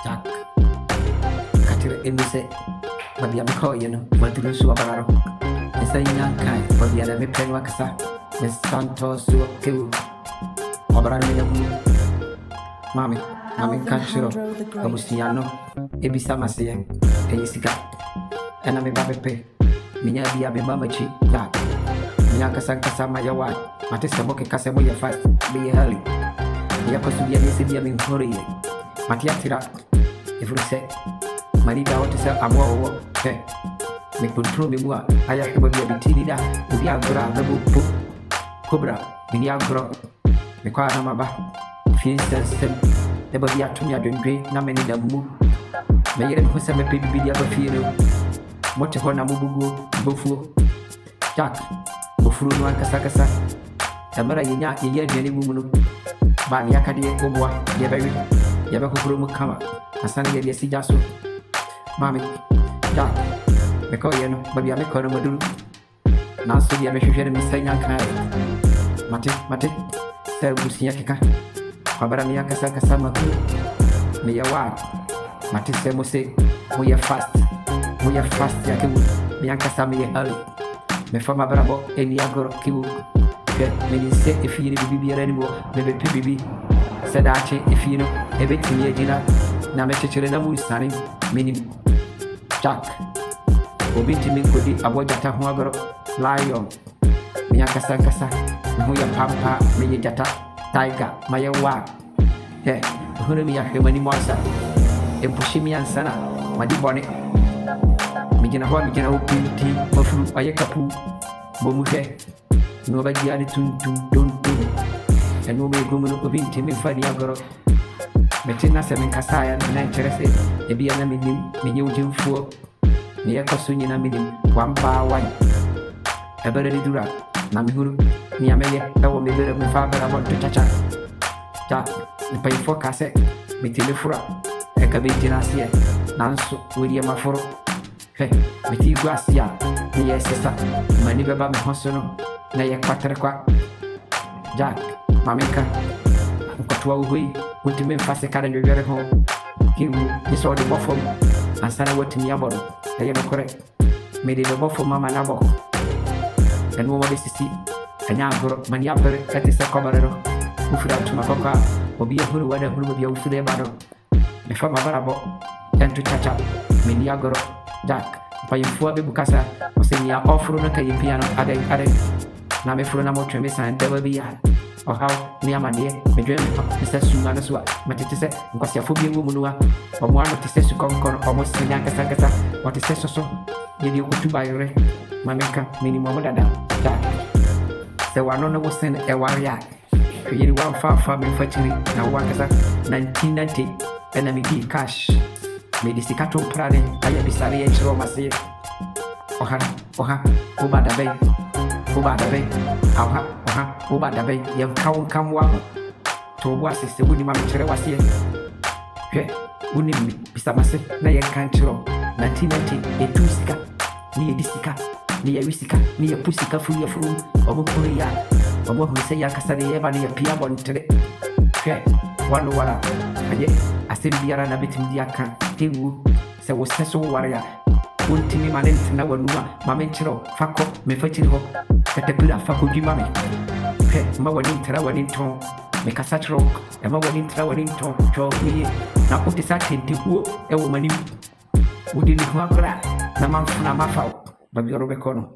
Jack, Catcher in the set, but the other you know, but to do so about the same young kind, but the other pen waxer, Miss Santos, so kill. Mammy, Catcher, Abustiano, Ebisama say, Elisica, and I'm a baby. Minya be a mamachi, Jack. Miaka Sankasama, your wife, Matissa Boke Casamo, your fast, be early. Yakosu Yasia in Korea. Matiatira, if you say, Marita, what is a war, hey, make control me more. I have to be a bitida, the Agra, the book, Cobra, Miniagro, the Quaramaba, Finstas, the Babia to me, I don't drink, Namani the move. May you have a baby video of Fino, Mochahona Mubu, Bufu, Jack, Bufuru, Casacasa, Tamara Yina, Jenny Woman, Baniakadi, Oboa, Yabawi. Yabakuru Kama, a Sunday Yasijasu, Mammy, Jack, Mekoyan, Babia Mekoramadu, Nancy Yabashu, Miss Yankai, Mate, Serbusiaka, Pabaramiaka Sakasama, Miawa, Mate Semose, we are fast, Yaku, Bianca Sami early, Mefama Bravo, and Yagoro Kibu, many say if you be anymore, maybe PBB. Said Archie, if you know, everything you dinner, Namachina Musani, meaning Jack. Obiti Minkudi, avoid Jata Huagro, Lion, Miaka Sankasa, Muya Pampa, Miyata, Tiger, Maya Wa, hey, Hunamia Humani Mosa, Empushimi and Sana, Madiboni, Mijana Pinti, Mofu, Ayakapu, Bomuhe, nobody had to don't do. And no way woman of being Timmy Fadiagoro. Metina Seven Casaya, and Teresa, a be an minim, Minu for near Cosunina minim, 1 bar 1. A better dura, Namihuru, Niamaya, that will be better with father about to touch her. Jack, the pay for cassette, Mitilifura, a cabinasia, Nanso, William Aforo, hey, Miti Gracia, the sister, Manibaba Hosono, Naya Quaterqua, Jack. Mamika, Kotua, went to Memphis, a calendar very home. He saw the buffalo, and Sana went to Niaboro, they are correct. Made it a buffalo, Mamma Nabo. And nobody to see, and now Maniaper, that is a coverero, who flew out to Macoca, or be a whole weather who will be over the battle. Before my barabo, and to catch up, Miniagoro, Jack, by 4 Bucasa, was saying, you are off from a piano, added. Now, if you're not more and there will be or how near my dear, my dream, Mr. Sumanasua, Matisse, because your phobia woman, or one of the says to conquer almost in Yakasakasa, what is so? Did you go to buy a Mamika, minimum that? The one on the Western a warrior. You one far from me, fortunately, now one is 1990, enemy cash. Medicicato Prade, I am beside the Roma say, Oha, Ubada Bay, Ubada Bay, young come one. To what is the Woody Mamma was here? Hey, Woody, Mr. Massey, Nayan Cantro, 1990, a Tusica, near Disica, near Wisica, near Pusica, full of room, or Korea, or what we say Yakasari ever near Piabon today. Hey, one water, and yet I said, we are a bit in the account. He would say, was so warrior. Ultimi manenti na wanua mamechiro fako mefachiro katapila fako jimame he mawani tara wani ton mekasachiro e mawani tara wani ton chowi na utisati ndihuo ewo mani udini huakra na mamfuna mafao babiorobe kono.